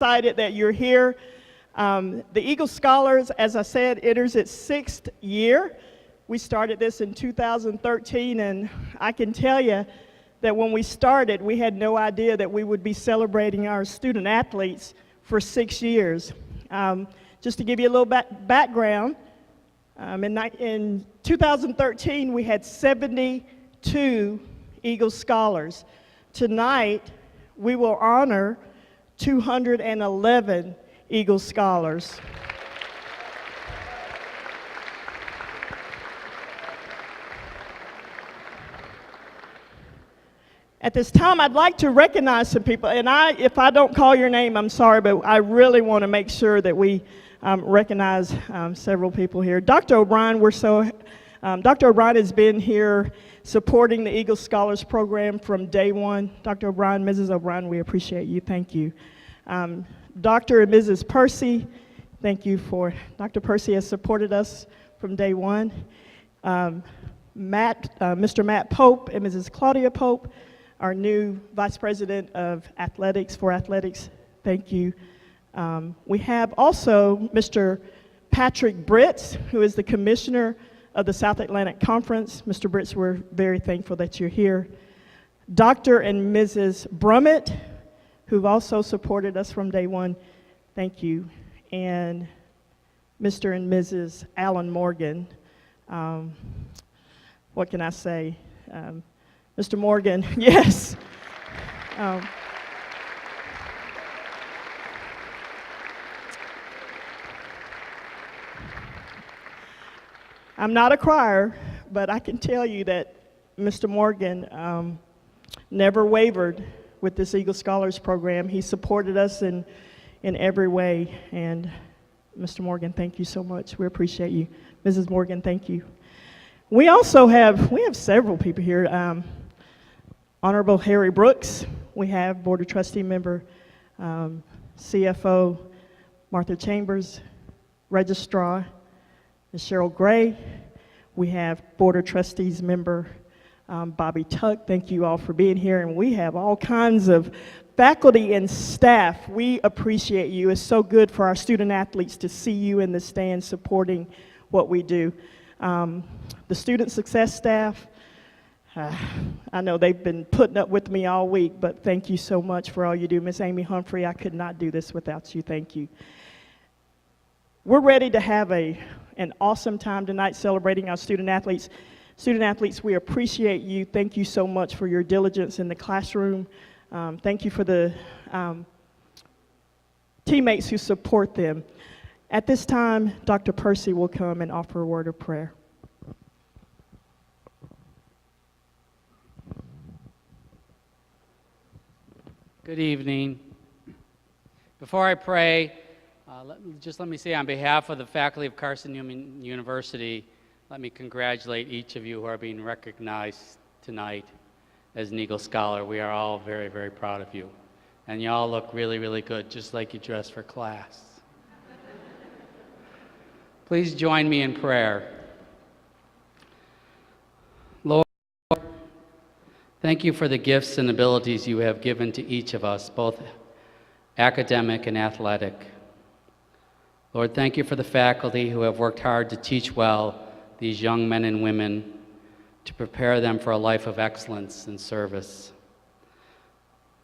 excited that you're here. The Eagle Scholars, as I said, enters its 6th year. We started this in 2013, and I can tell you that when we started, we had no idea that we would be celebrating our student athletes for 6 years. Just to give you a little background, in 2013, we had 72 Eagle Scholars. Tonight, we will honor 211 Eagle Scholars. At this time, I'd like to recognize some people, and if I don't call your name, I'm sorry, but I really want to make sure that we recognize several people here. Dr. O'Brien, Dr. O'Brien has been here supporting the Eagle Scholars Program from day one. Dr. O'Brien, Mrs. O'Brien, we appreciate you. Thank you. Dr. and Mrs. Percy, thank you for, Dr. Percy has supported us from day one. Mr. Matt Pope and Mrs. Claudia Pope, our new Vice President of Athletics, thank you. We have also Mr. Patrick Britz, who is the Commissioner of the South Atlantic Conference. Mr. Britz, we're very thankful that you're here. Dr. and Mrs. Brummett, who've also supported us from day one, thank you. And Mr. and Mrs. Alan Morgan, what can I say? Mr. Morgan, yes. I'm not a crier, but I can tell you that Mr. Morgan never wavered with this Eagle Scholars Program. He supported us in every way, and Mr. Morgan, thank you so much. We appreciate you. Mrs. Morgan, thank you. We also have several people here. Honorable Harry Brooks, we have Board of Trustee member, CFO Martha Chambers, Registrar Ms. Cheryl Gray. We have Board of Trustees member Bobby Tuck. Thank you all for being here. And we have all kinds of faculty and staff. We appreciate you. It's so good for our student athletes to see you in the stands supporting what we do. The student success staff, I know they've been putting up with me all week, but thank you so much for all you do. Miss Amy Humphrey, I could not do this without you. Thank you. We're ready to have an awesome time tonight celebrating our student athletes. Student athletes, we appreciate you. Thank you so much for your diligence in the classroom. Thank you for the teammates who support them. At this time, Dr. Percy will come and offer a word of prayer. Good evening. Before I pray, let me say on behalf of the faculty of Carson-Newman University, let me congratulate each of you who are being recognized tonight as an Eagle Scholar. We are all very, very proud of you. And you all look really, really good, just like you dress for class. Please join me in prayer. Lord, thank you for the gifts and abilities you have given to each of us, both academic and athletic. Lord, thank you for the faculty who have worked hard to teach well these young men and women, to prepare them for a life of excellence and service.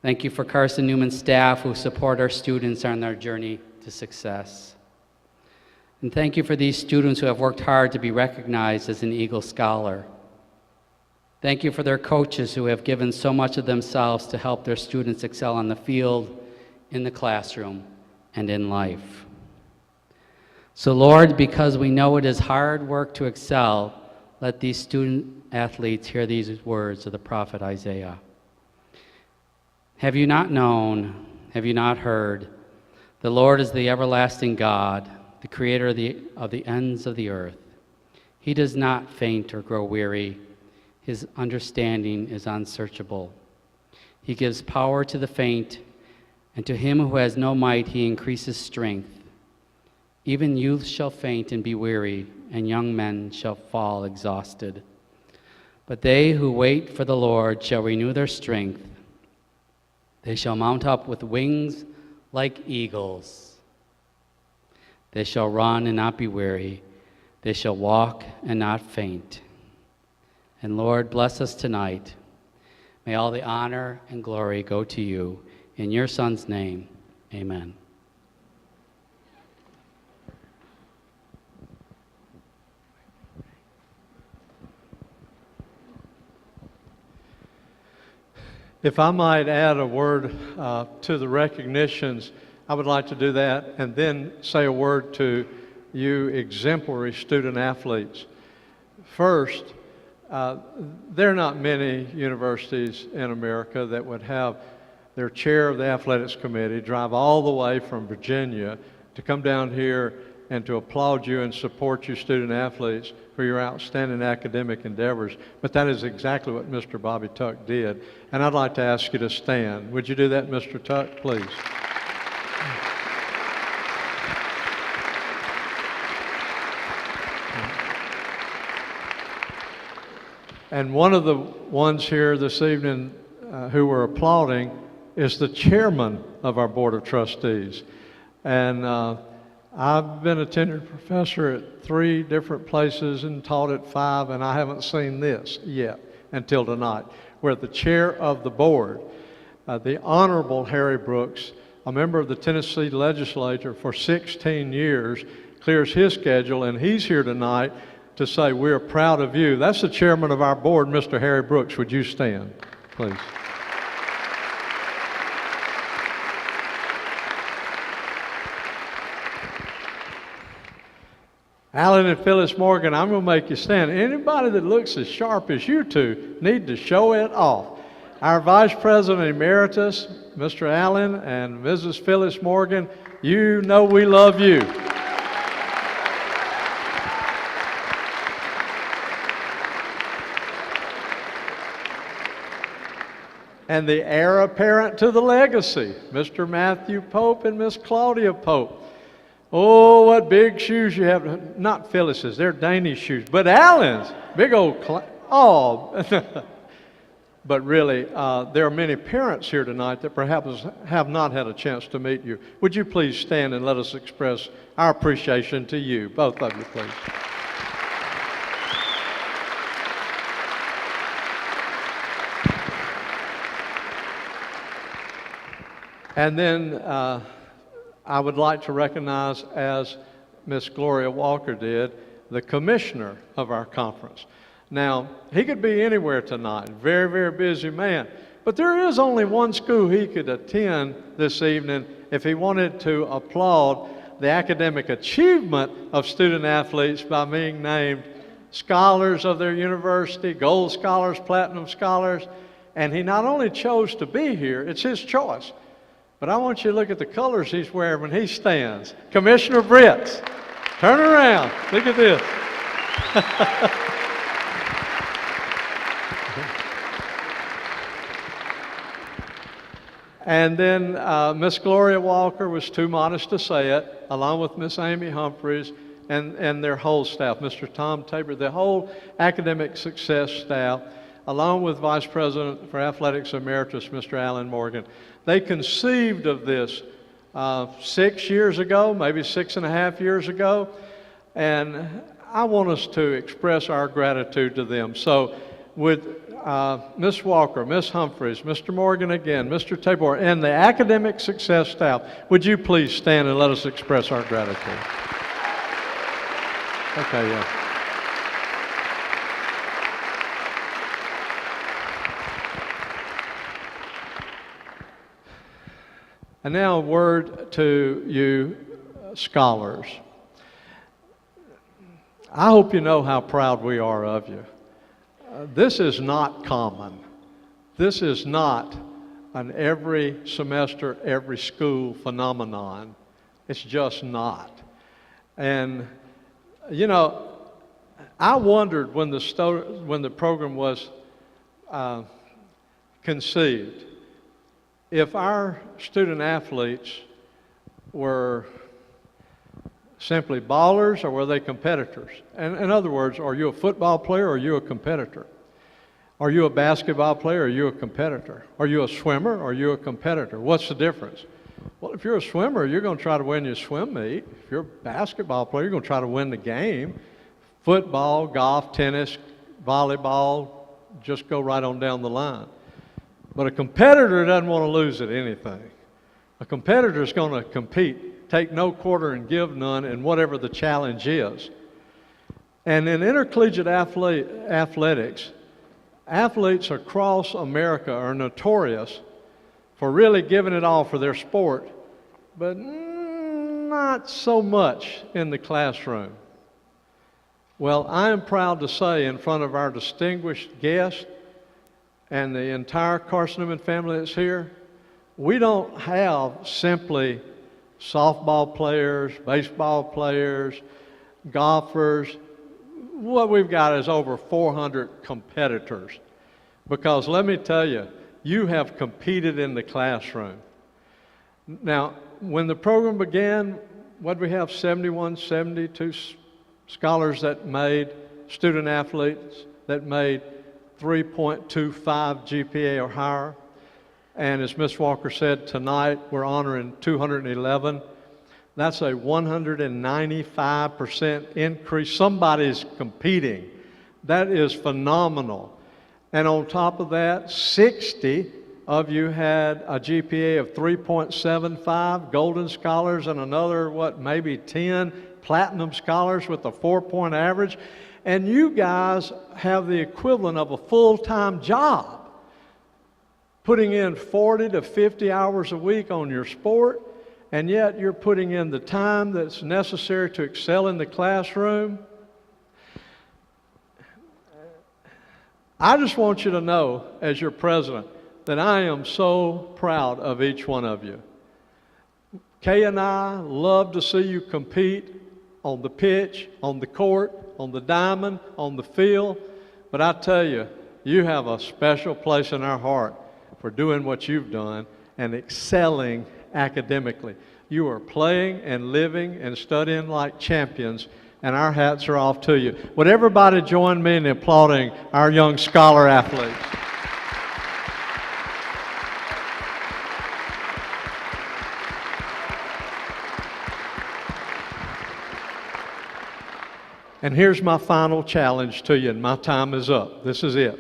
Thank you for Carson-Newman staff who support our students on their journey to success. And thank you for these students who have worked hard to be recognized as an Eagle Scholar. Thank you for their coaches who have given so much of themselves to help their students excel on the field, in the classroom, and in life. So Lord, because we know it is hard work to excel, let these student athletes hear these words of the prophet Isaiah. Have you not known, have you not heard, the Lord is the everlasting God, the creator of the ends of the earth. He does not faint or grow weary. His understanding is unsearchable. He gives power to the faint, and to him who has no might he increases strength. Even youth shall faint and be weary, and young men shall fall exhausted. But they who wait for the Lord shall renew their strength. They shall mount up with wings like eagles. They shall run and not be weary. They shall walk and not faint. And Lord, bless us tonight. May all the honor and glory go to you. In your Son's name, amen. If I might add a word to the recognitions, I would like to do that and then say a word to you exemplary student athletes. First, there are not many universities in America that would have their chair of the athletics committee drive all the way from Virginia to come down here and to applaud you and support you student athletes for your outstanding academic endeavors. But that is exactly what Mr. Bobby Tuck did. And I'd like to ask you to stand. Would you do that, Mr. Tuck, please? And one of the ones here this evening who were applauding is the chairman of our Board of Trustees. And I've been a tenured professor at 3 different places and taught at 5, and I haven't seen this yet until tonight, where the chair of the board, the Honorable Harry Brooks, a member of the Tennessee legislature for 16 years, clears his schedule, and he's here tonight to say we're proud of you. That's the chairman of our board, Mr. Harry Brooks. Would you stand, please? Alan and Phyllis Morgan, I'm going to make you stand. Anybody that looks as sharp as you two need to show it off. Our Vice President Emeritus, Mr. Allen, and Mrs. Phyllis Morgan, you know we love you. And the heir apparent to the legacy, Mr. Matthew Pope and Miss Claudia Pope. Oh, what big shoes you have. Not Phyllis's, they're Danish shoes, but Alan's, big old, oh. But really, there are many parents here tonight that perhaps have not had a chance to meet you. Would you please stand and let us express our appreciation to you, both of you, please. And then I would like to recognize, as Miss Gloria Walker did, the commissioner of our conference. Now, he could be anywhere tonight, very, very busy man, but there is only one school he could attend this evening if he wanted to applaud the academic achievement of student athletes by being named scholars of their university, gold scholars, platinum scholars, and he not only chose to be here, it's his choice. But I want you to look at the colors he's wearing when he stands. Commissioner Britz, turn around. Look at this. And then Miss Gloria Walker was too modest to say it, along with Miss Amy Humphreys and their whole staff, Mr. Tom Tabor, the whole academic success staff, along with Vice President for Athletics Emeritus, Mr. Alan Morgan. They conceived of this 6 years ago, maybe 6.5 years ago, and I want us to express our gratitude to them. So with Ms. Walker, Ms. Humphreys, Mr. Morgan again, Mr. Tabor, and the academic success staff, would you please stand and let us express our gratitude? Okay, yeah. And now a word to you scholars. I hope you know how proud we are of you. This is not common. This is not an every semester, every school phenomenon. It's just not. And, you know, I wondered when the program was conceived, if our student athletes were simply ballers or were they competitors? And in other words, are you a football player or are you a competitor? Are you a basketball player or are you a competitor? Are you a swimmer or are you a competitor? What's the difference? Well, if you're a swimmer, you're going to try to win your swim meet. If you're a basketball player, you're going to try to win the game. Football, golf, tennis, volleyball, just go right on down the line. But a competitor doesn't want to lose at anything. A competitor is going to compete, take no quarter and give none in whatever the challenge is. And in intercollegiate athletics, athletes across America are notorious for really giving it all for their sport, but not so much in the classroom. Well, I am proud to say in front of our distinguished guests and the entire Carson-Newman family that's here, we don't have simply softball players, baseball players, golfers. What we've got is over 400 competitors. Because let me tell you, you have competed in the classroom. Now, when the program began, what did we have? 71, 72 scholars that made, student athletes that made 3.25 GPA or higher. And as Ms. Walker said, tonight we're honoring 211. That's a 195% increase. Somebody's competing. That is phenomenal. And on top of that, 60 of you had a GPA of 3.75, golden scholars, and another, maybe 10 platinum scholars with a 4-point average. And you guys have the equivalent of a full-time job, putting in 40 to 50 hours a week on your sport, and yet you're putting in the time that's necessary to excel in the classroom. I just want you to know, as your president, that I am so proud of each one of you. Kay and I love to see you compete on the pitch, on the court, on the diamond, on the field. But I tell you, you have a special place in our heart for doing what you've done and excelling academically. You are playing and living and studying like champions, and our hats are off to you. Would everybody join me in applauding our young scholar athletes? And here's my final challenge to you, and my time is up. This is it.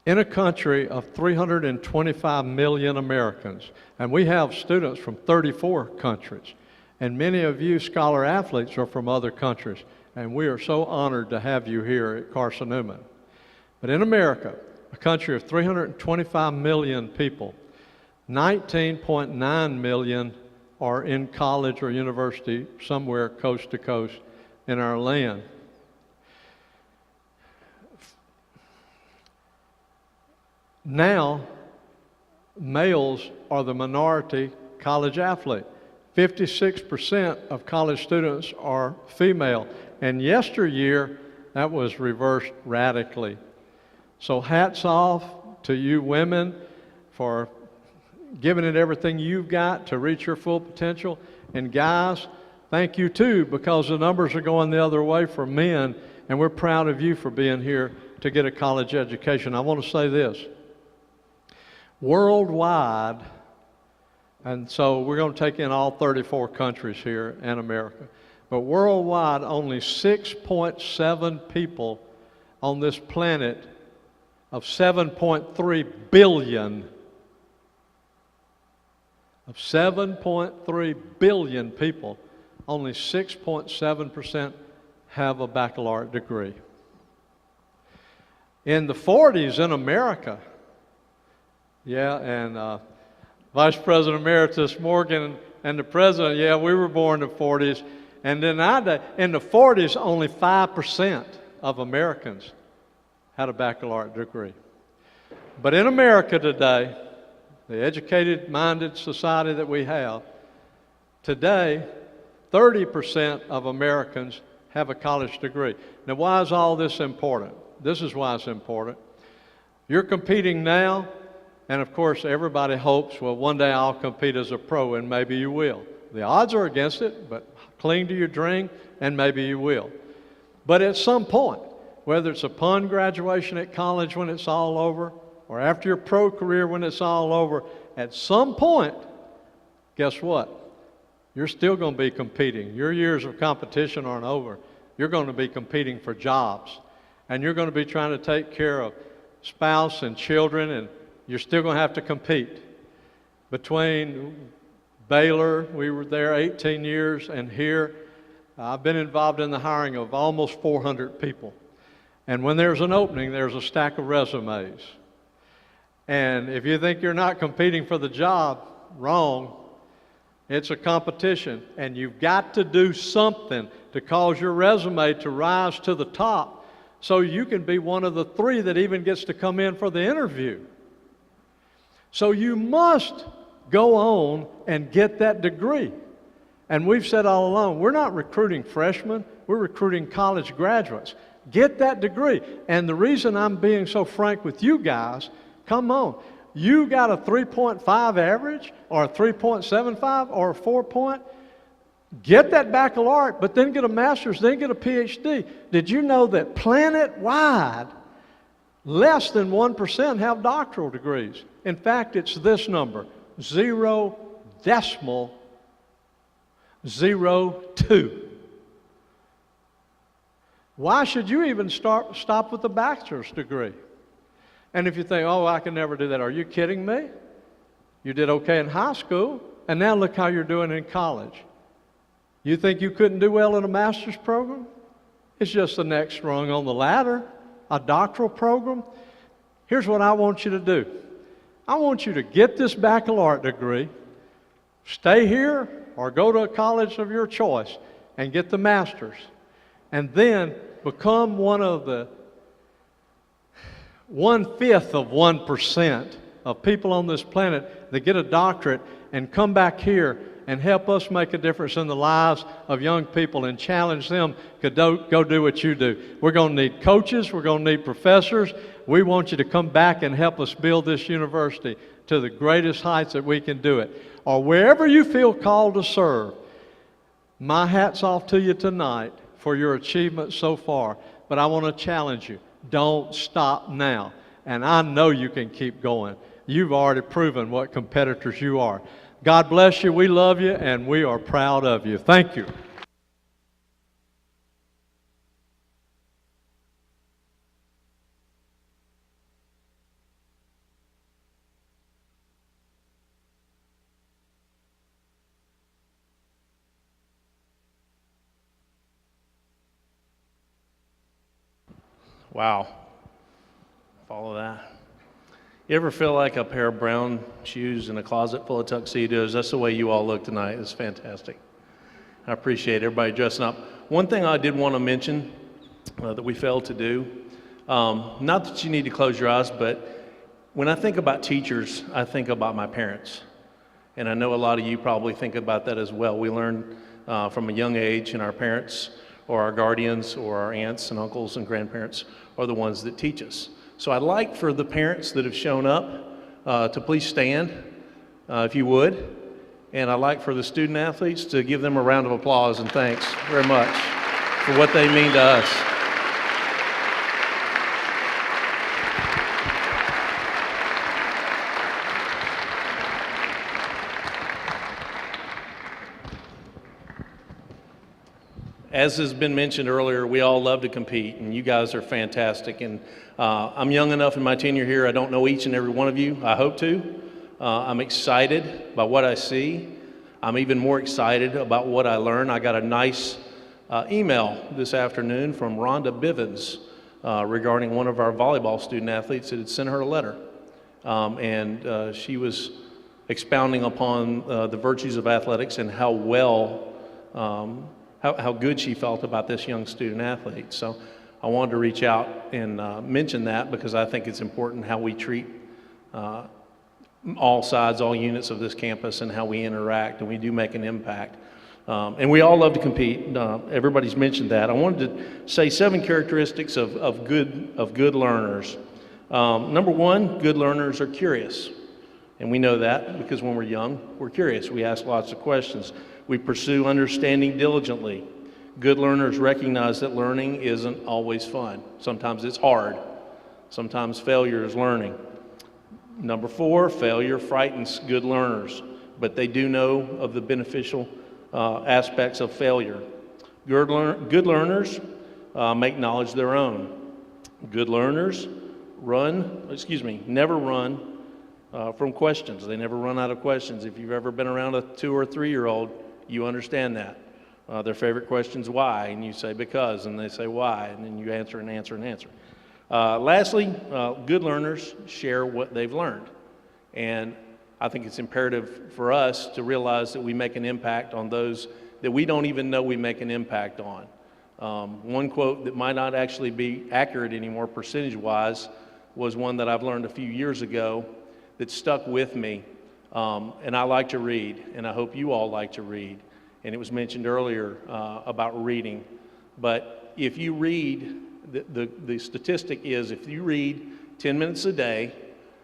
In a country of 325 million Americans, and we have students from 34 countries, and many of you scholar athletes are from other countries, and we are so honored to have you here at Carson-Newman. But in America, a country of 325 million people, 19.9 million are in college or university somewhere coast to coast in our land. Now, males are the minority college athlete. 56% of college students are female, and yesteryear, that was reversed radically. So hats off to you women for giving it everything you've got to reach your full potential. And guys, thank you too, because the numbers are going the other way for men, and we're proud of you for being here to get a college education. I want to say this. Worldwide, and so we're going to take in all 34 countries here in America, but worldwide, only 6.7 people on this planet of 7.3 billion, of 7.3 billion people, only 6.7% have a baccalaureate degree. In the 40s in America, and Vice President Emeritus Morgan and the President, we were born in the 40s. And then in the 40s, only 5% of Americans had a baccalaureate degree. But in America today, the educated-minded society that we have, today, 30% of Americans have a college degree. Now, why is all this important? This is why it's important. You're competing now. And of course, everybody hopes, well, one day I'll compete as a pro, and maybe you will. The odds are against it, but cling to your dream, and maybe you will. But at some point, whether it's upon graduation at college when it's all over, or after your pro career when it's all over, at some point, guess what? You're still going to be competing. Your years of competition aren't over. You're going to be competing for jobs. And you're going to be trying to take care of spouse and children, and you're still going to have to compete. Between Baylor, we were there 18 years, and here, I've been involved in the hiring of almost 400 people. And when there's an opening, there's a stack of resumes. And if you think you're not competing for the job, wrong. It's a competition, and you've got to do something to cause your resume to rise to the top so you can be one of the 3 that even gets to come in for the interview. So you must go on and get that degree. And we've said all along, we're not recruiting freshmen, we're recruiting college graduates. Get that degree. And the reason I'm being so frank with you guys, come on, you got a 3.5 average or a 3.75 or a 4 point, get that baccalaureate, but then get a master's, then get a PhD. Did you know that planet-wide, less than 1% have doctoral degrees? In fact, it's this number, 0.02. Why should you even stop with a bachelor's degree? And if you think, oh, I can never do that, are you kidding me? You did okay in high school, and now look how you're doing in college. You think you couldn't do well in a master's program? It's just the next rung on the ladder, a doctoral program. Here's what I want you to do. I want you to get this baccalaureate degree, stay here, or go to a college of your choice and get the master's, and then become one of the 1/5 of 1% of people on this planet that get a doctorate and come back here and help us make a difference in the lives of young people and challenge them to go do what you do. We're going to need coaches. We're going to need professors. We want you to come back and help us build this university to the greatest heights that we can do it. Or wherever you feel called to serve, my hat's off to you tonight for your achievements so far. But I want to challenge you. Don't stop now. And I know you can keep going. You've already proven what competitors you are. God bless you. We love you, and we are proud of you. Thank you. Wow. Follow that. You ever feel like a pair of brown shoes in a closet full of tuxedos? That's the way you all look tonight. It's fantastic. I appreciate everybody dressing up. One thing I did want to mention that we failed to do, not that you need to close your eyes, but when I think about teachers, I think about my parents. And I know a lot of you probably think about that as well. We learn from a young age, and our parents or our guardians or our aunts and uncles and grandparents are the ones that teach us. So I'd like for the parents that have shown up to please stand, if you would. And I'd like for the student athletes to give them a round of applause and thanks very much for what they mean to us. As has been mentioned earlier, we all love to compete, and you guys are fantastic. And I'm young enough in my tenure here, I don't know each and every one of you. I hope to. I'm excited by what I see. I'm even more excited about what I learn. I got a nice email this afternoon from Rhonda Bivens regarding one of our volleyball student athletes that had sent her a letter. And she was expounding upon the virtues of athletics and how well how good she felt about this young student athlete. So I wanted to reach out and mention that because I think it's important how we treat all sides, all units of this campus, and how we interact, and we do make an impact. And we all love to compete. Everybody's mentioned that. I wanted to say 7 characteristics of good learners. Number 1, good learners are curious. And we know that because when we're young, we're curious. We ask lots of questions. We pursue understanding diligently. Good learners recognize that learning isn't always fun. Sometimes it's hard. Sometimes failure is learning. Number 4, failure frightens good learners, but they do know of the beneficial aspects of failure. Good learners make knowledge their own. Good learners never run from questions. They never run out of questions. If you've ever been around a 2 or 3-year-old, you understand that. Their favorite question is why, and you say because, and they say why, and then you answer and answer and answer. Lastly, good learners share what they've learned. And I think it's imperative for us to realize that we make an impact on those that we don't even know we make an impact on. One quote that might not actually be accurate anymore percentage-wise was one that I've learned a few years ago that stuck with me. And I like to read, and I hope you all like to read. And it was mentioned earlier about reading. But if you read, the statistic is if you read 10 minutes a day,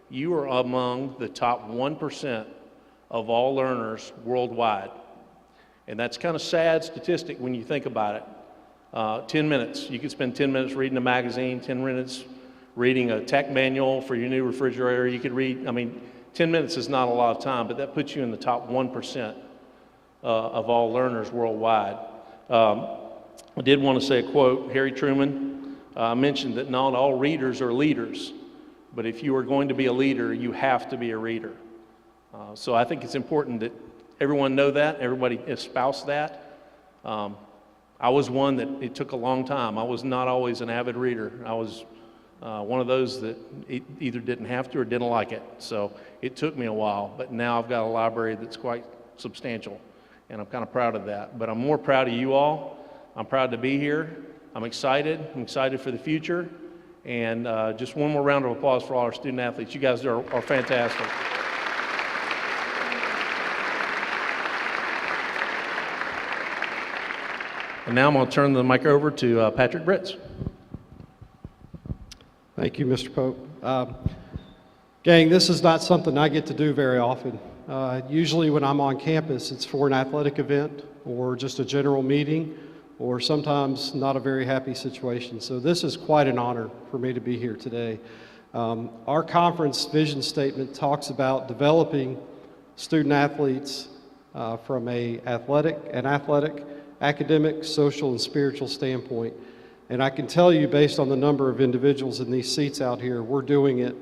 you are among the top 1% of all learners worldwide. And that's kind of sad statistic when you think about it. 10 minutes, you could spend 10 minutes reading a magazine, 10 minutes reading a tech manual for your new refrigerator. You could read, 10 minutes is not a lot of time, but that puts you in the top 1% of all learners worldwide. I did want to say a quote. Harry Truman mentioned that not all readers are leaders, but if you are going to be a leader, you have to be a reader. So I think it's important that everyone know that, everybody espouse that. I was one that it took a long time. I was not always an avid reader. I was one of those that either didn't have to or didn't like it. So it took me a while, but now I've got a library that's quite substantial, and I'm kind of proud of that. But I'm more proud of you all. I'm proud to be here. I'm excited. I'm excited for the future. And just one more round of applause for all our student athletes. You guys are fantastic. And now I'm going to turn the mic over to Patrick Britz. Thank you, Mr. Pope. Gang, this is not something I get to do very often. Usually when I'm on campus, it's for an athletic event or just a general meeting or sometimes not a very happy situation. So this is quite an honor for me to be here today. Our conference vision statement talks about developing student athletes from an athletic, academic, social, and spiritual standpoint. And I can tell you, based on the number of individuals in these seats out here, we're doing it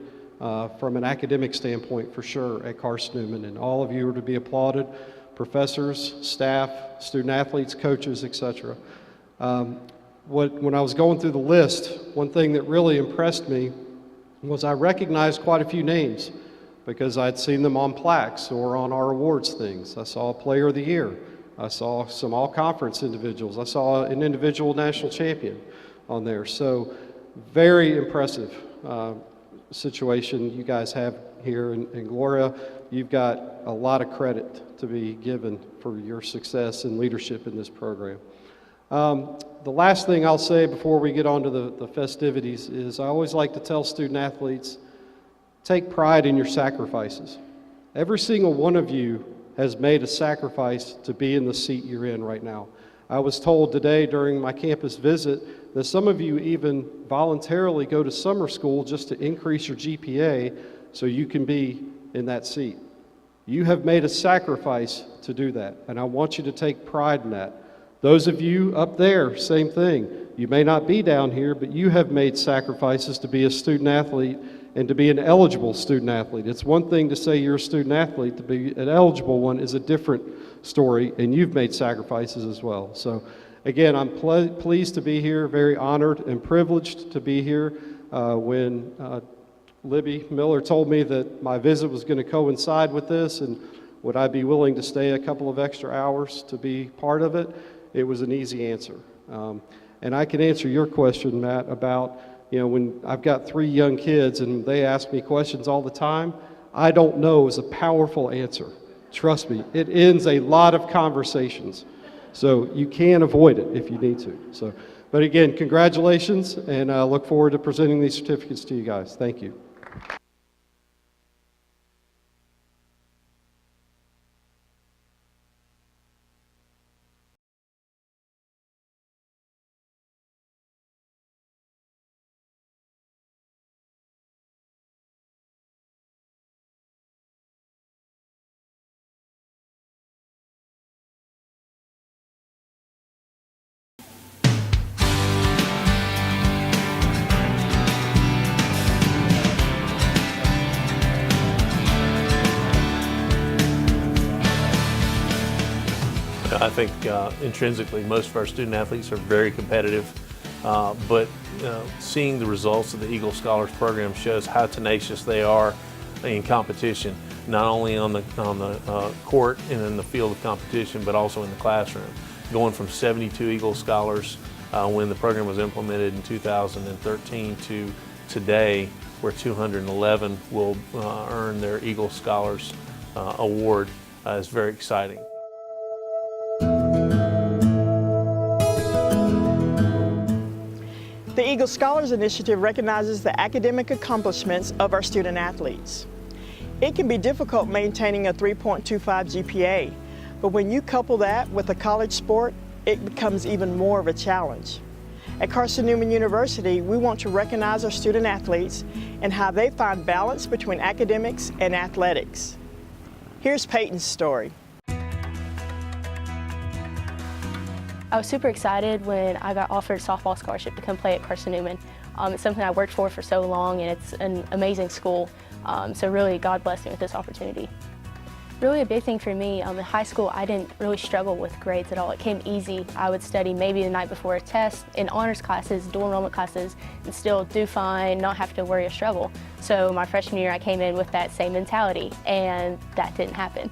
from an academic standpoint for sure at Carson-Newman. And all of you are to be applauded, professors, staff, student athletes, coaches, etc. When I was going through the list, one thing that really impressed me was I recognized quite a few names because I'd seen them on plaques or on our awards things. I saw Player of the Year. I saw some all-conference individuals. I saw an individual national champion on there. So very impressive situation you guys have here. And Gloria, you've got a lot of credit to be given for your success and leadership in this program. The last thing I'll say before we get on to the festivities is I always like to tell student athletes, take pride in your sacrifices. Every single one of you has made a sacrifice to be in the seat you're in right now. I was told today during my campus visit that some of you even voluntarily go to summer school just to increase your GPA so you can be in that seat. You have made a sacrifice to do that, and I want you to take pride in that. Those of you up there, same thing. You may not be down here, but you have made sacrifices to be a student athlete and to be an eligible student athlete. It's one thing to say you're a student athlete, to be an eligible one is a different story, and you've made sacrifices as well. So again, I'm pleased to be here, very honored and privileged to be here. When Libby Miller told me that my visit was going to coincide with this and would I be willing to stay a couple of extra hours to be part of it, it was an easy answer. And I can answer your question, Matt, about when I've got 3 young kids and they ask me questions all the time, I don't know is a powerful answer. Trust me, it ends a lot of conversations. So you can avoid it if you need to. But again, congratulations, and I look forward to presenting these certificates to you guys. Thank you. I think intrinsically most of our student athletes are very competitive, but seeing the results of the Eagle Scholars Program shows how tenacious they are in competition, not only on the court and in the field of competition, but also in the classroom. Going from 72 Eagle Scholars when the program was implemented in 2013 to today, where 211 will earn their Eagle Scholars Award, is very exciting. The Eagle Scholars Initiative recognizes the academic accomplishments of our student athletes. It can be difficult maintaining a 3.25 GPA, but when you couple that with a college sport, it becomes even more of a challenge. At Carson-Newman University, we want to recognize our student athletes and how they find balance between academics and athletics. Here's Peyton's story. I was super excited when I got offered a softball scholarship to come play at Carson-Newman. It's something I worked for so long, and it's an amazing school. So really, God blessed me with this opportunity. Really a big thing for me, in high school I didn't really struggle with grades at all. It came easy. I would study maybe the night before a test in honors classes, dual enrollment classes, and still do fine, not have to worry or struggle. So my freshman year I came in with that same mentality, and that didn't happen.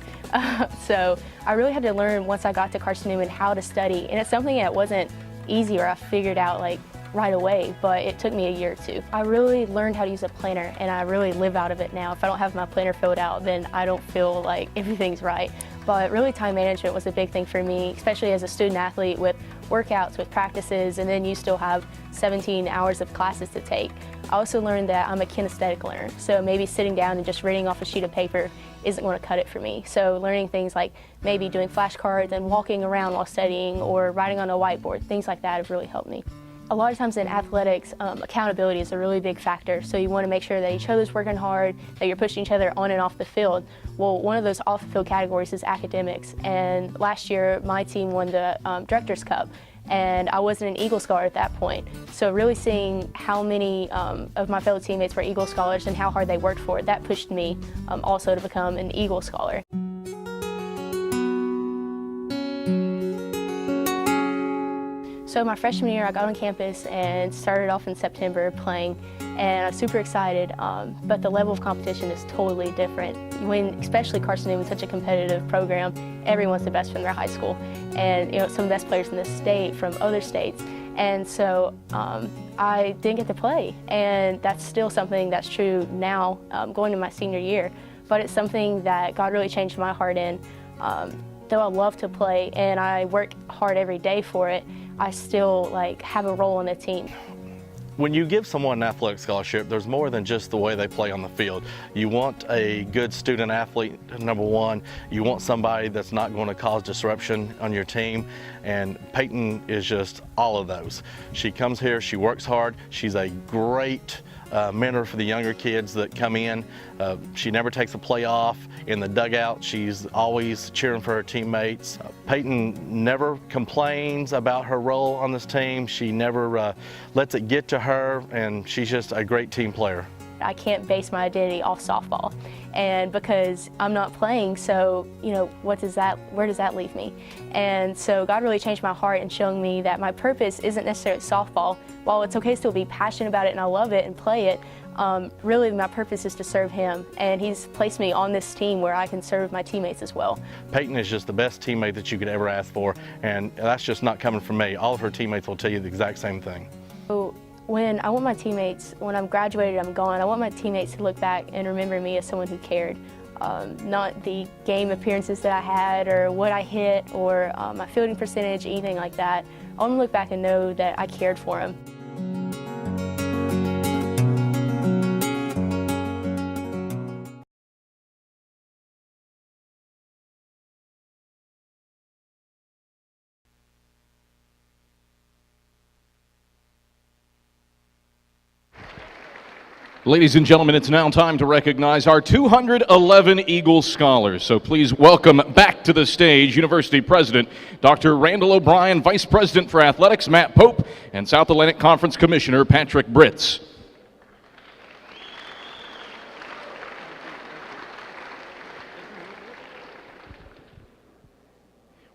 So I really had to learn once I got to Carson-Newman how to study, and it's something that wasn't easy or I figured out like right away, but it took me a year or two. I really learned how to use a planner, and I really live out of it now. If I don't have my planner filled out, then I don't feel like everything's right. But really time management was a big thing for me, especially as a student athlete with workouts, with practices, and then you still have 17 hours of classes to take. I also learned that I'm a kinesthetic learner, so maybe sitting down and just reading off a sheet of paper isn't going to cut it for me. So learning things like maybe doing flashcards and walking around while studying or writing on a whiteboard, things like that have really helped me. A lot of times in athletics, accountability is a really big factor. So you want to make sure that each other's working hard, that you're pushing each other on and off the field. Well, one of those off the field categories is academics. And last year, my team won the Director's Cup. And I wasn't an Eagle Scholar at that point. So really seeing how many of my fellow teammates were Eagle Scholars and how hard they worked for it, that pushed me also to become an Eagle Scholar. So my freshman year, I got on campus and started off in September playing, and I was super excited, but the level of competition is totally different. Especially Carson-Newman is such a competitive program, everyone's the best from their high school, and some of the best players in this state from other states. And so I didn't get to play, and that's still something that's true now, going to my senior year, but it's something that God really changed my heart in. Though I love to play and I work hard every day for it, I still have a role in the team. When you give someone an athletic scholarship, there's more than just the way they play on the field. You want a good student athlete, number one. You want somebody that's not going to cause disruption on your team, and Peyton is just all of those. She comes here, she works hard, she's a great mentor for the younger kids that come in. She never takes a play off in the dugout. She's always cheering for her teammates. Peyton never complains about her role on this team. She never lets it get to her, and she's just a great team player. I can't base my identity off softball, and because I'm not playing, so where does that leave me? And so God really changed my heart in showing me that my purpose isn't necessarily softball. While it's okay to still be passionate about it and I love it and play it, really my purpose is to serve Him, and He's placed me on this team where I can serve my teammates as well. Peyton is just the best teammate that you could ever ask for, and that's just not coming from me. All of her teammates will tell you the exact same thing. So, when I'm graduated, I'm gone, I want my teammates to look back and remember me as someone who cared. Not the game appearances that I had or what I hit or my fielding percentage, anything like that. I want them to look back and know that I cared for them. Ladies and gentlemen, it's now time to recognize our 211 Eagle Scholars. So please welcome back to the stage University President Dr. Randall O'Brien, Vice President for Athletics Matt Pope, and South Atlantic Conference Commissioner Patrick Britz.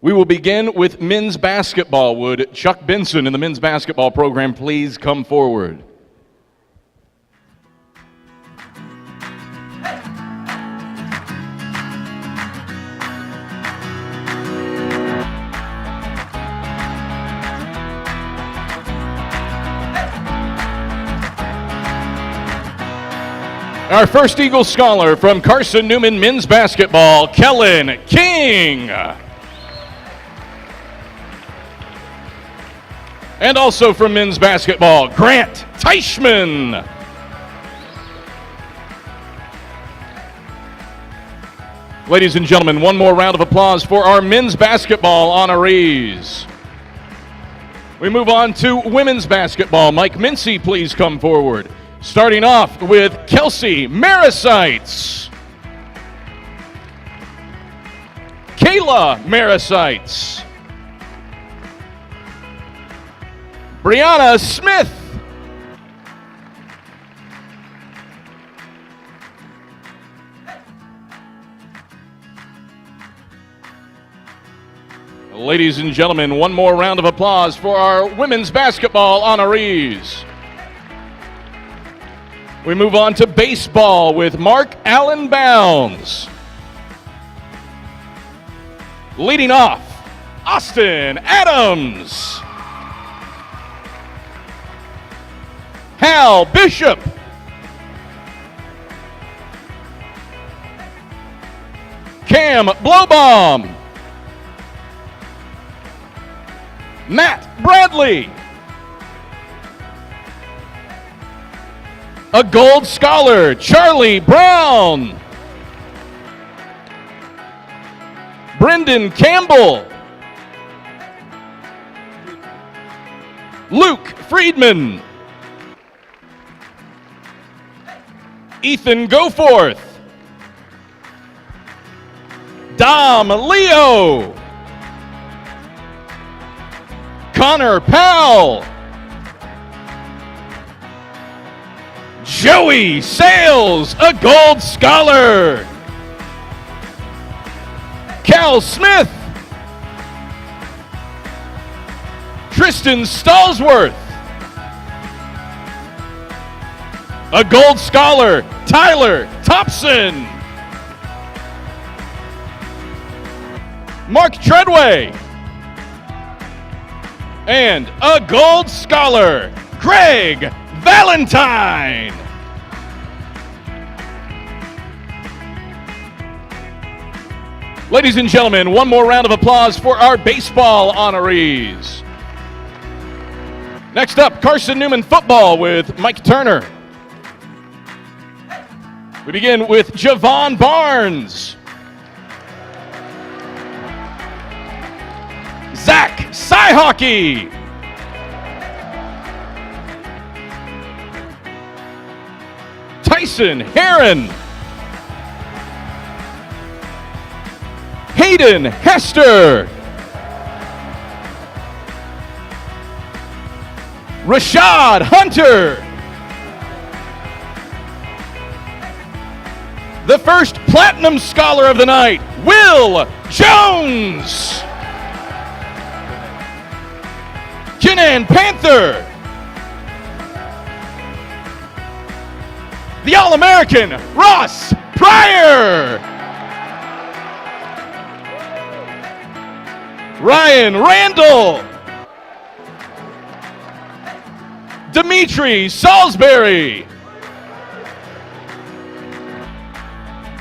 We will begin with men's basketball. Would Chuck Benson in the men's basketball program please come forward? Our first Eagle Scholar from Carson-Newman men's basketball, Kellen King. And also from men's basketball, Grant Teichman. Ladies and gentlemen, one more round of applause for our men's basketball honorees. We move on to women's basketball. Mike Mincy, please come forward. Starting off with Kelsey Marisites. Kayla Marisites. Brianna Smith. Ladies and gentlemen, one more round of applause for our women's basketball honorees. We move on to baseball with Mark Allen Bounds. Leading off, Austin Adams. Hal Bishop. Cam Blowbaum. Matt Bradley. A gold scholar, Charlie Brown. Brendan Campbell. Luke Friedman. Ethan Goforth. Dom Leo. Connor Powell. Joey Sales, a gold scholar. Cal Smith. Tristan Stallsworth. A gold scholar, Tyler Thompson. Mark Treadway. And a gold scholar, Greg Valentine. Ladies and gentlemen, one more round of applause for our baseball honorees. Next up, Carson-Newman football with Mike Turner. We begin with Javon Barnes. Zach Cyhockey. Tyson Heron. Hayden Hester. Rashad Hunter. The first Platinum Scholar of the night, Will Jones. Jinan Panther. The All-American, Ross Pryor. Ryan Randall. Dimitri Salisbury.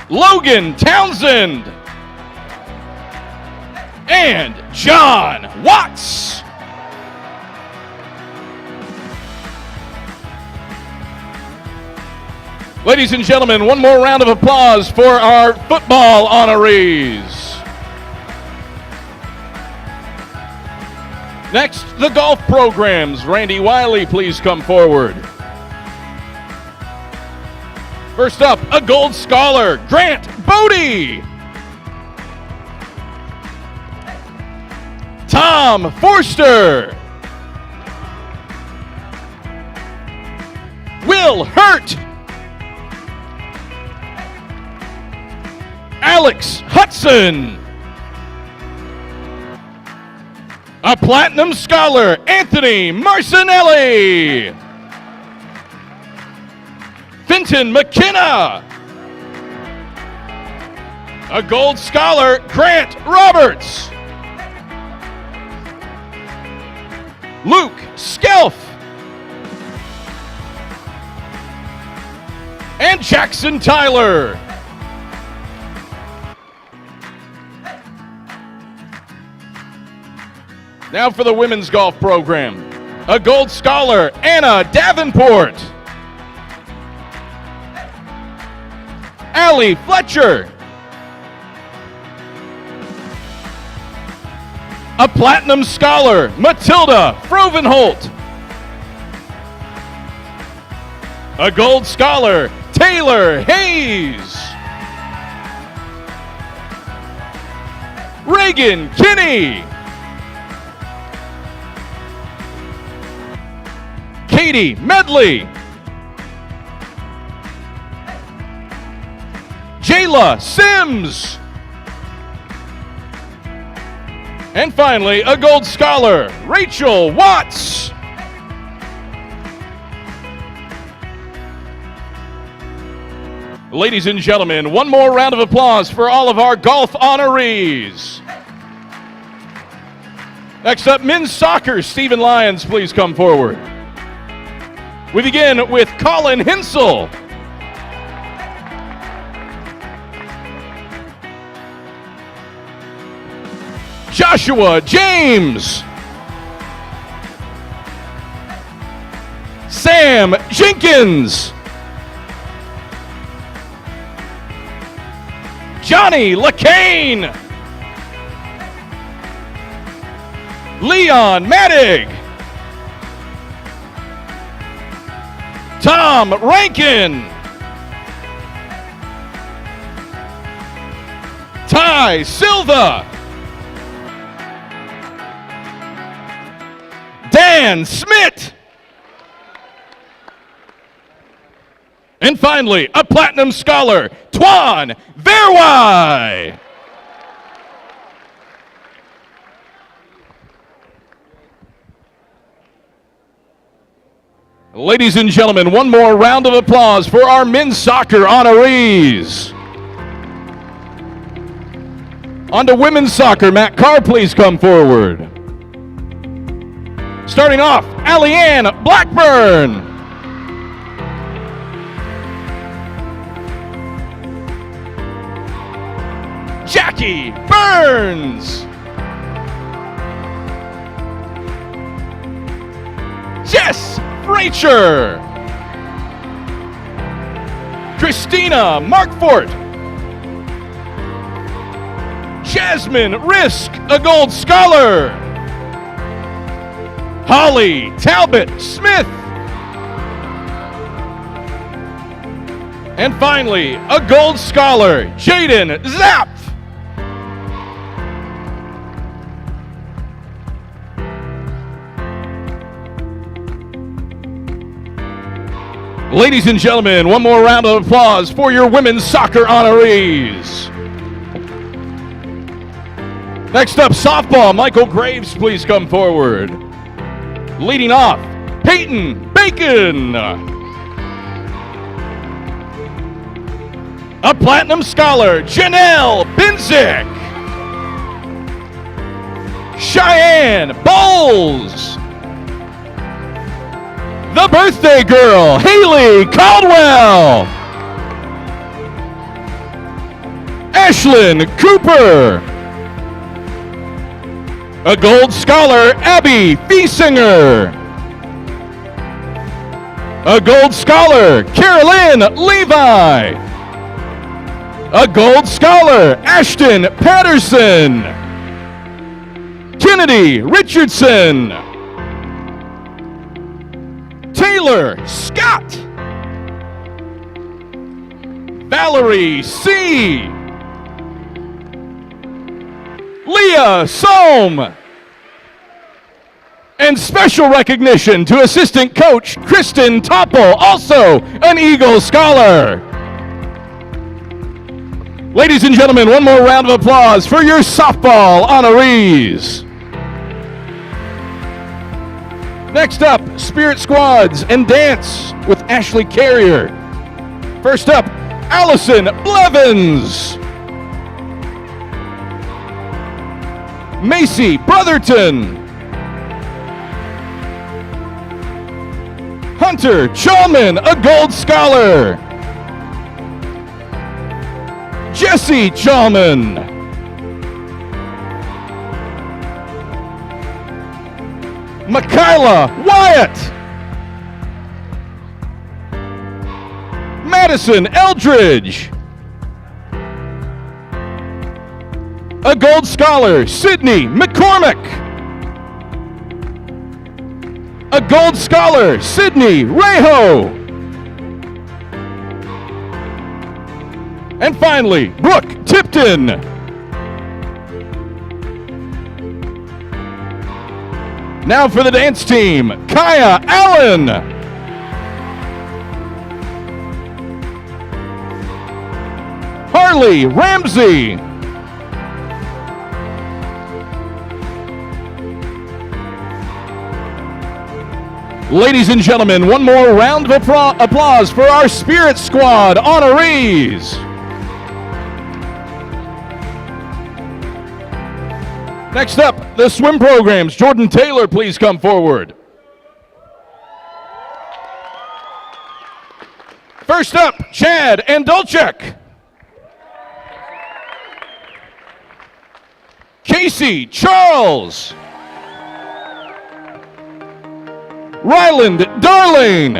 Logan Townsend. And John Watts. Ladies and gentlemen, one more round of applause for our football honorees. Next, the golf programs. Randy Wiley, please come forward. First up, a gold scholar, Grant Bodie. Tom Forster. Will Hurt. Alex Hudson. A Platinum Scholar, Anthony Marcinelli. Finton McKenna. A Gold Scholar, Grant Roberts. Luke Skelf. And Jackson Tyler. Now for the women's golf program. A Gold Scholar, Anna Davenport. Allie Fletcher. A Platinum Scholar, Matilda Frovenholt. A Gold Scholar, Taylor Hayes. Reagan Kinney. Katie Medley. Jayla Sims. And finally, a Gold Scholar, Rachel Watts. Ladies and gentlemen, one more round of applause for all of our golf honorees. Next up, men's soccer. Stephen Lyons, please come forward. We begin with Colin Hinsel. Joshua James. Sam Jenkins. Johnny LeCain. Leon Madig. Tom Rankin. Ty Silva. Dan Smith. And finally, a Platinum Scholar, Twan Verwey. Ladies and gentlemen, one more round of applause for our men's soccer honorees. On to women's soccer. Matt Carr, please come forward. Starting off, Allie-Ann Blackburn. Jackie Burns. Jess Fracher. Christina Markfort. Jasmine Risk, a Gold Scholar. Holly Talbot Smith. And finally, a Gold Scholar, Jaden Zapp. Ladies and gentlemen, one more round of applause for your women's soccer honorees. Next up, softball. Michael Graves, please come forward. Leading off, Peyton Bacon. A Platinum Scholar, Janelle Binzik. Cheyenne Bowles. The birthday girl, Haley Caldwell. Ashlyn Cooper. A Gold Scholar, Abby Fiesinger. A Gold Scholar, Carolyn Levi. A Gold Scholar, Ashton Patterson. Kennedy Richardson. Taylor Scott. Valerie C. Leah Sohm. And special recognition to assistant coach Kristen Topple, also an Eagle Scholar. Ladies and gentlemen, one more round of applause for your softball honorees. Next up, Spirit Squads and Dance with Ashley Carrier. First up, Allison Blevins. Macy Brotherton. Hunter Chalman, a Gold Scholar. Jesse Chalman. Michaela Wyatt. Madison Eldridge. A Gold Scholar, Sydney McCormick. A Gold Scholar, Sydney Rejo. And finally, Brooke Tipton. Now for the dance team, Kaya Allen. Harley Ramsey. Ladies and gentlemen, one more round of applause for our Spirit Squad honorees. Next up, the swim programs. Jordan Taylor, please come forward. First up, Chad Andolchek. Casey Charles. Ryland Darling.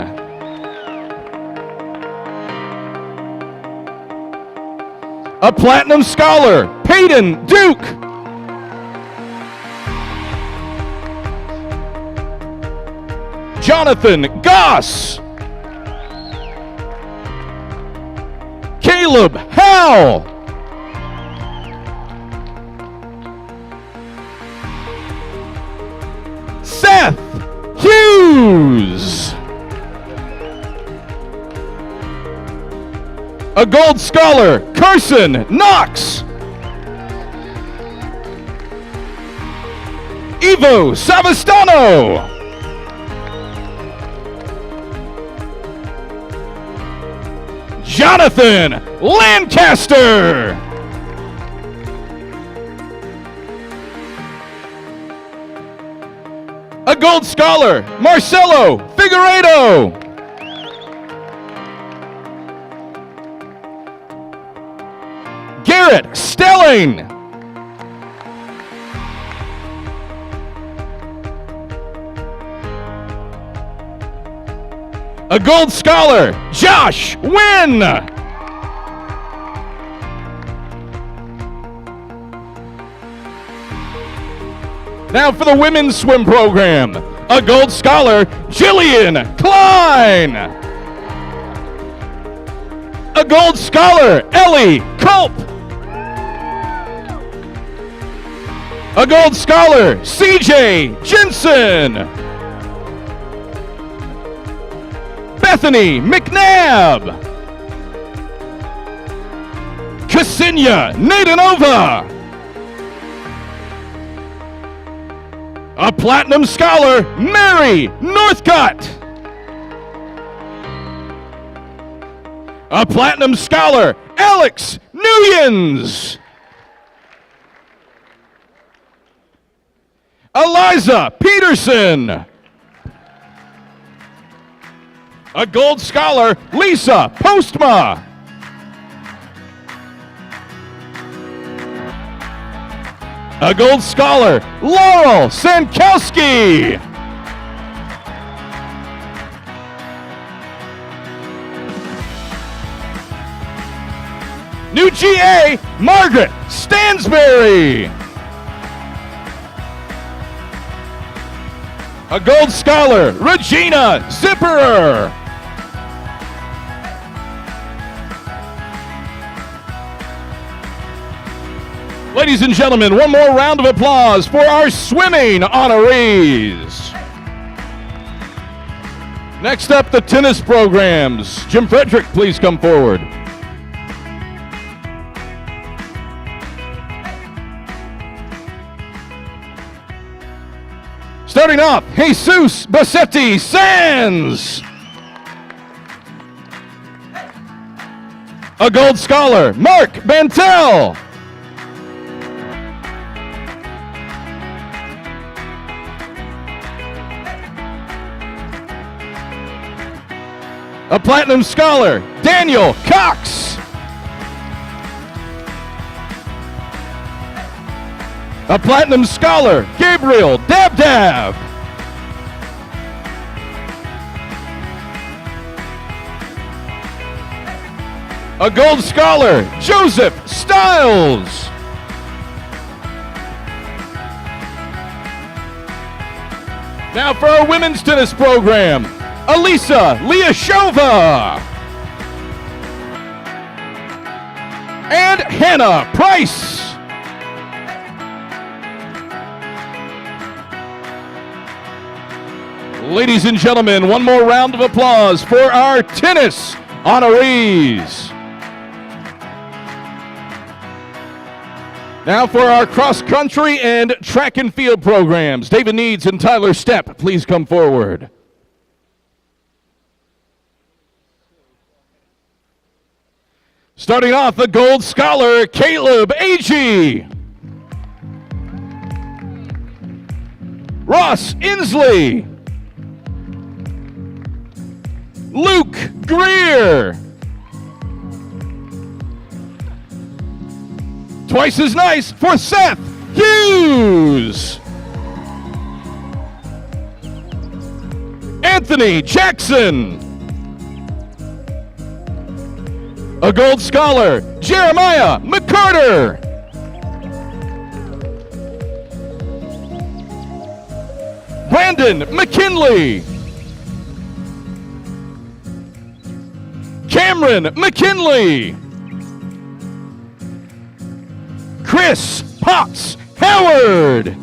A Platinum Scholar, Peyton Duke. Jonathan Goss. Caleb Howell. Seth Hughes. A Gold Scholar, Carson Knox. Ivo Savastano. Jonathan Lancaster. A Gold Scholar, Marcelo Figueiredo. Garrett Stelling. A Gold Scholar, Josh Wynn. Now for the women's swim program. A Gold Scholar, Jillian Klein. A Gold Scholar, Ellie Culp. A Gold Scholar, CJ Jensen. Bethany McNabb. Ksenia Nadanova. A Platinum Scholar, Mary Northcutt. A Platinum Scholar, Alex Nuyens. Eliza Peterson. A Gold Scholar, Lisa Postma. A Gold Scholar, Laurel Sankowski. New GA, Margaret Stansberry. A Gold Scholar, Regina Zipperer. Ladies and gentlemen, one more round of applause for our swimming honorees. Next up, the tennis programs. Jim Frederick, please come forward. Starting off, Jesus Bassetti Sands. A gold scholar, Mark Bantel. A platinum scholar, Daniel Cox. A platinum scholar, Gabriel Dabdab. A gold scholar, Joseph Stiles. Now for our women's tennis program, Elisa Liashova and Hannah Price. Ladies and gentlemen, one more round of applause for our tennis honorees. Now for our cross-country and track and field programs. David Needs and Tyler Stepp, please come forward. Starting off, the gold scholar, Caleb Agee. Ross Inslee. Luke Greer. Twice as nice for Seth Hughes. Anthony Jackson. A gold scholar, Jeremiah McCarter. Brandon McKinley. Cameron McKinley. Chris Potts Howard.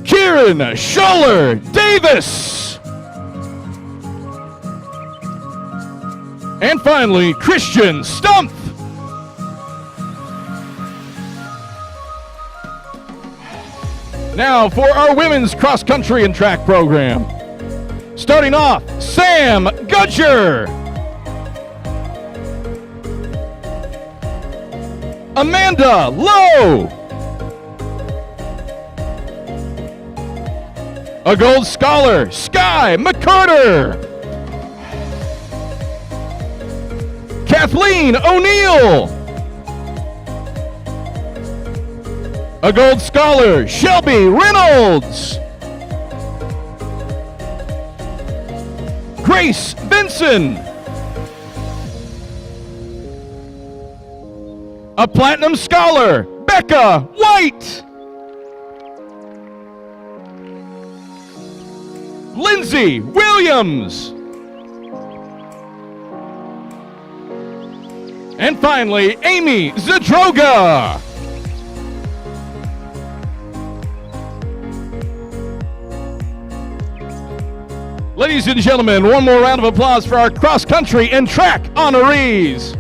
Kieran Schuller Davis. And finally, Christian Stumpf. Now for our women's cross-country and track program. Starting off, Sam Gudger. Amanda Lowe. A gold scholar, Sky McCarter. Kathleen O'Neill. A gold scholar, Shelby Reynolds. Grace Vinson. A platinum scholar, Becca White. Lindsay Williams. And finally, Amy Zadroga. Ladies and gentlemen, one more round of applause for our cross-country and track honorees.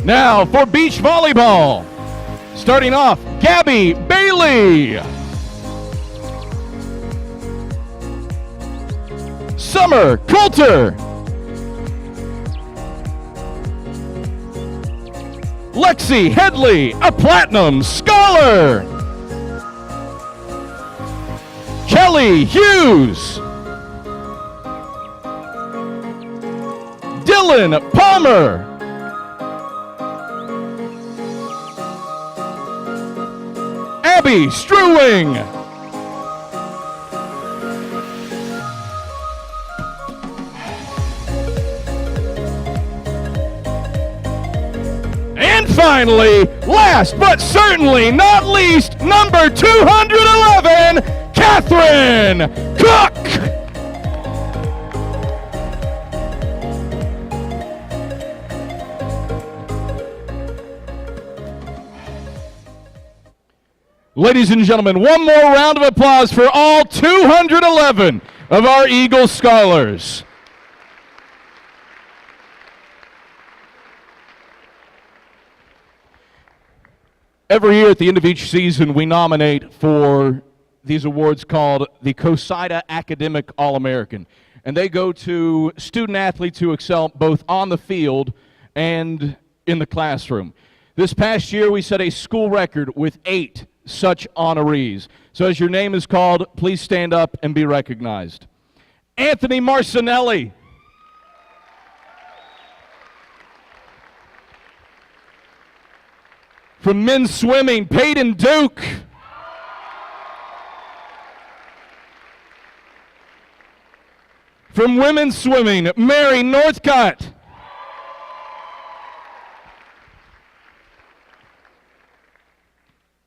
Now for beach volleyball. Starting off, Gabby Bailey. Summer Coulter. Lexi Headley, a platinum scholar. Kelly Hughes. Dylan Palmer. Abby Struwing. And finally, last but certainly not least, number 211, Catherine Cook. Ladies and gentlemen, one more round of applause for all 211 of our Eagle Scholars. Every year at the end of each season, we nominate for these awards called the COSIDA Academic All-American. And they go to student athletes who excel both on the field and in the classroom. This past year, we set a school record with 8 such honorees. So as your name is called, please stand up and be recognized. Anthony Marcinelli. From men's swimming, Peyton Duke. From women's swimming, Mary Northcutt.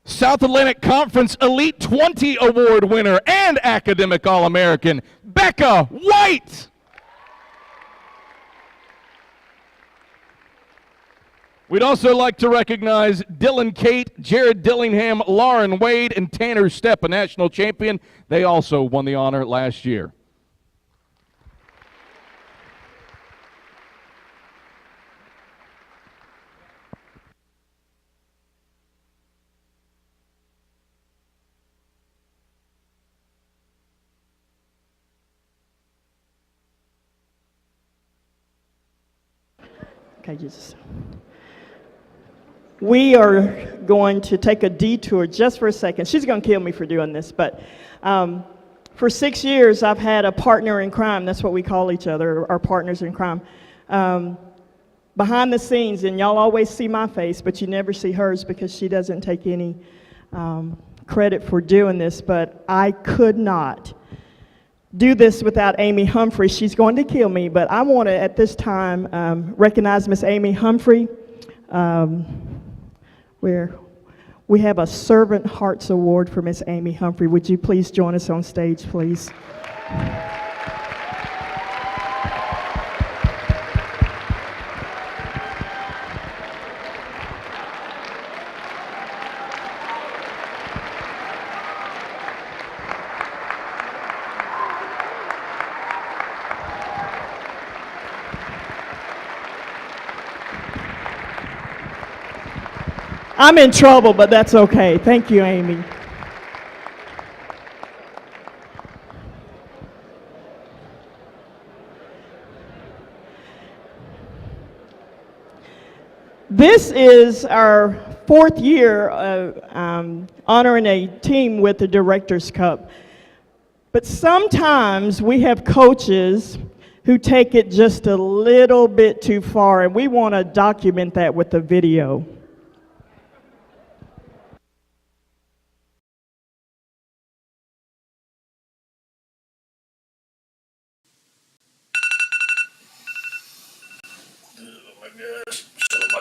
South Atlantic Conference Elite 20 Award winner and Academic All-American, Becca White. We'd also like to recognize Dylan Cate, Jared Dillingham, Lauren Wade, and Tanner Stepp, a national champion. They also won the honor last year. Okay, we are going to take a detour just for a second. She's going to kill me for doing this, but for 6 years I've had a partner in crime. That's what we call each other, our partners in crime. Behind the scenes, and y'all always see my face, but you never see hers because she doesn't take any credit for doing this, but I could not do this without Amy Humphrey. She's going to kill me, but I want to, at this time, recognize Miss Amy Humphrey. Where we have a Servant Hearts Award for Miss Amy Humphrey. Would you please join us on stage, please? I'm in trouble, but that's okay. Thank you, Amy. This is our 4th year of honoring a team with the Director's Cup. But sometimes we have coaches who take it just a little bit too far, and we want to document that with a video.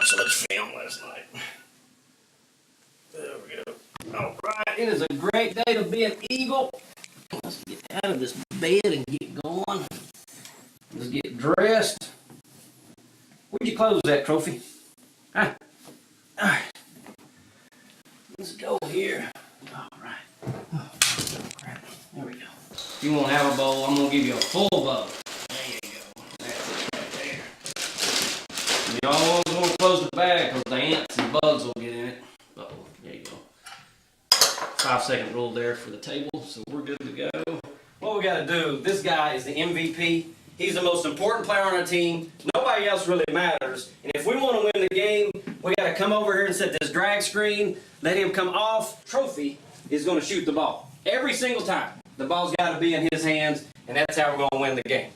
So much film last night. There we go. All right, it is a great day to be an Eagle. Let's get out of this bed and get going. Let's get dressed. Where'd you close that, Trophy? Huh? All right. Let's go here. All right. Oh, crap. There we go. If you want to have a bowl, I'm going to give you a full bowl. There you go. That's it right there. You always want to close the bag because the ants and bugs will get in it. Uh-oh, there you go. 5-second rule there for the table, so we're good to go. What we got to do, this guy is the MVP. He's the most important player on our team. Nobody else really matters. And if we want to win the game, we got to come over here and set this drag screen, let him come off. Trophy is going to shoot the ball. Every single time. The ball's got to be in his hands, and that's how we're going to win the game.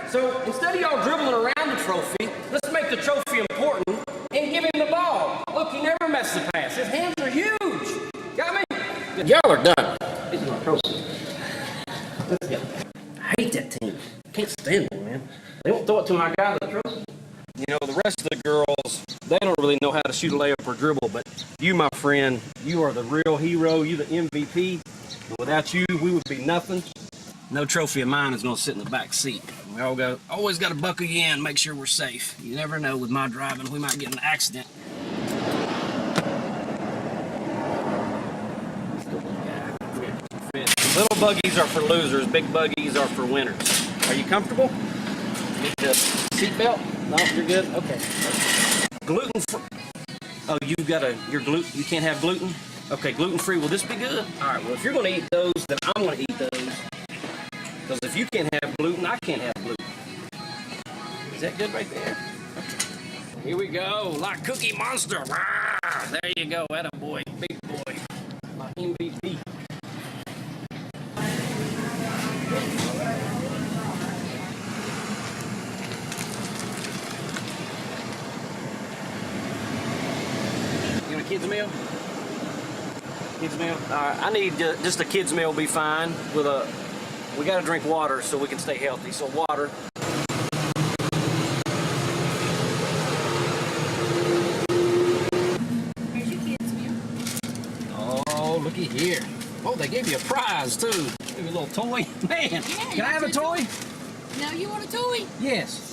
So instead of y'all dribbling around the trophy, let's make the trophy important and give him the ball. Look, he never messes the pass. His hands are huge. Got me? Y'all are done. This is my trophy. Let's go. I hate that team. I can't stand them, man. They won't throw it to my guy, the trophy. You know, the rest of the girls, they don't really know how to shoot a layup or dribble, but you, my friend, you are the real hero. You the MVP. And without you, we would be nothing. No trophy of mine is going to sit in the back seat. We always got to buckle you in, make sure we're safe. You never know with my driving, we might get in an accident. Little buggies are for losers, big buggies are for winners. Are you comfortable? Need the seat belt? No, you're good? Okay. Gluten free. Oh, you're gluten, you can't have gluten? Okay, gluten free, will this be good? All right, well, if you're going to eat those, then I'm going to eat those. Because if you can't have gluten, I can't have gluten. Is that good right there? Here we go, like Cookie Monster. Ah, there you go, attaboy, big boy. My MVP. You want a kid's meal? Kids meal? All right, I need just a kid's meal will be fine. We got to drink water so we can stay healthy. So water. Here's your kids' meal. Oh, looky here. Oh, they gave you a prize too. Gave you a little toy. Man, Yeah, can I have a toy? Now you want a toy? Yes.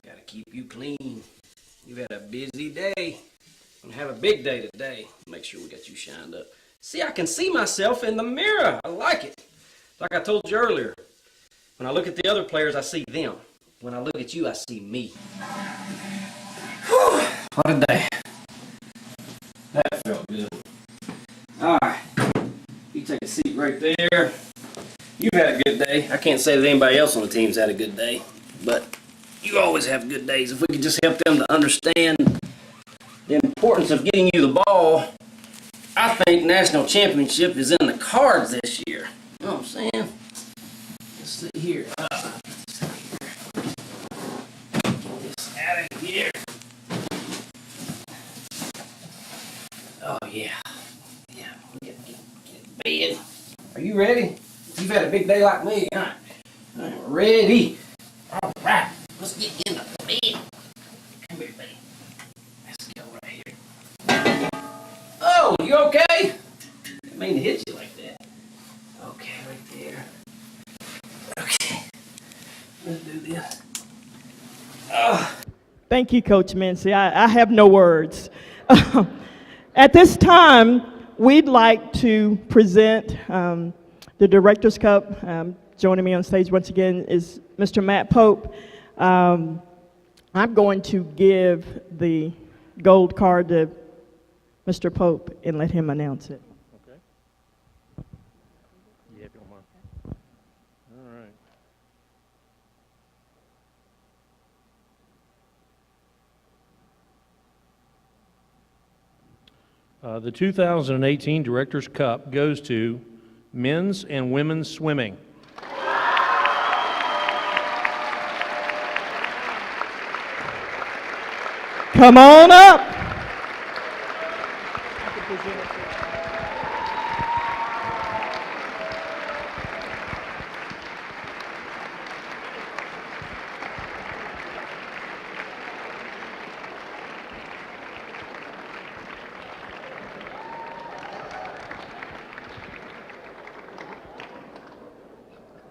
Gotta keep you clean. You've had a busy day. I'm gonna have a big day today. Make sure we got you shined up. See, I can see myself in the mirror. I like it. Like I told you earlier, when I look at the other players, I see them. When I look at you, I see me. Whew, what a day. That felt good. All right. You take a seat right there. You've had a good day. I can't say that anybody else on the team's had a good day, but you always have good days. If we could just help them to understand the importance of getting you the ball, I think national championship is in the cards this year. You know what I'm saying? Let's sit here. Let's sit here. Get this out of here. Oh, yeah. Yeah, get in bed. Are you ready? You've had a big day like me. All right. I'm ready. All right. Let's get in the bed. Come here, buddy. Let's go right here. Oh, you okay? Didn't mean to hit you like that. Okay, right there. Okay. Let's do this. Oh. Thank you, Coach Mincy. I have no words. At this time, we'd like to present the Director's Cup. Joining me on stage once again is Mr. Matt Pope. I'm going to give the gold card to Mr. Pope and let him announce it. Okay. Yeah, if you don't mind. All right. The 2018 Director's Cup goes to men's and women's swimming. Come on up.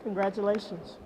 Congratulations.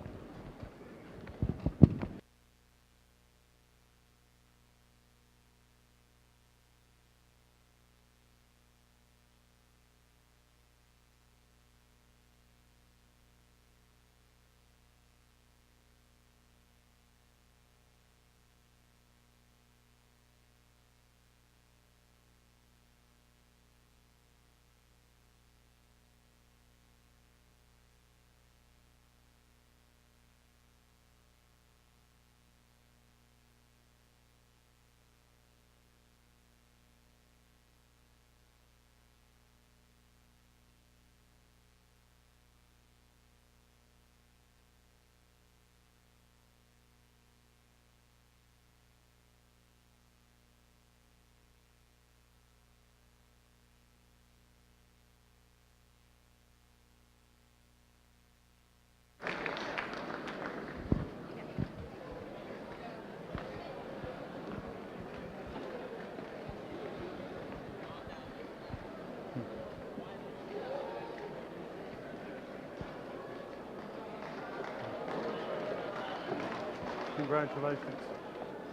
Congratulations.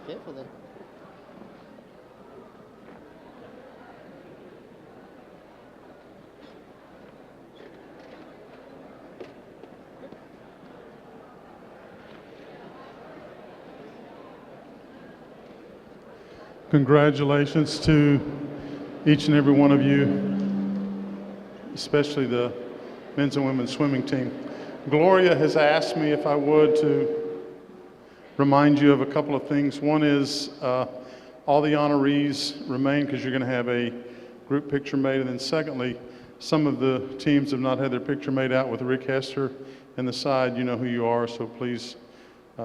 Careful there. Congratulations to each and every one of you, especially the men's and women's swimming team. Gloria has asked me if I would to remind you of a couple of things. One is all the honorees remain because you're going to have a group picture made. And then secondly, some of the teams have not had their picture made out with Rick Hester in the side. You know who you are, so please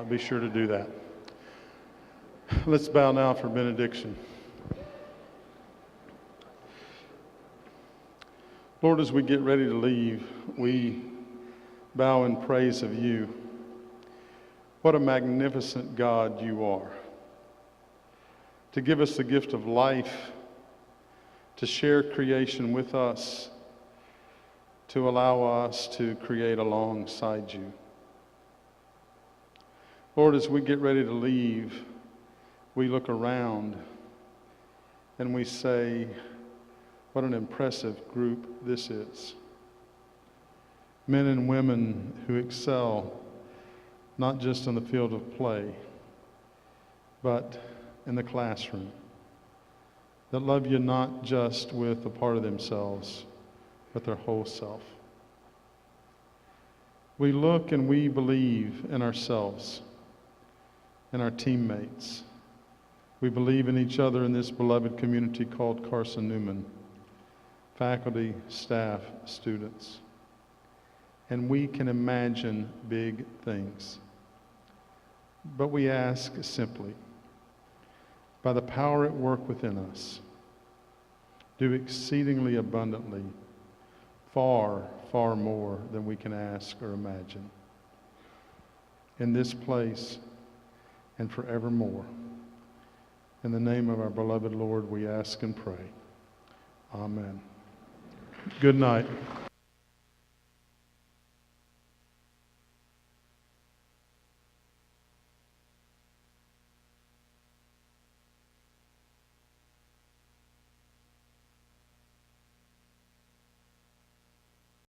be sure to do that. Let's bow now for benediction. Lord, as we get ready to leave, we bow in praise of you. What a magnificent God you are. To give us the gift of life, to share creation with us, to allow us to create alongside you. Lord, as we get ready to leave, we look around and we say, what an impressive group this is. Men and women who excel not just in the field of play, but in the classroom, that love you not just with a part of themselves, but their whole self. We look and we believe in ourselves, in our teammates. We believe in each other in this beloved community called Carson-Newman, faculty, staff, students. And we can imagine big things. But we ask simply, by the power at work within us, do exceedingly abundantly, far, far more than we can ask or imagine. In this place and forevermore. In the name of our beloved Lord, we ask and pray. Amen. Good night.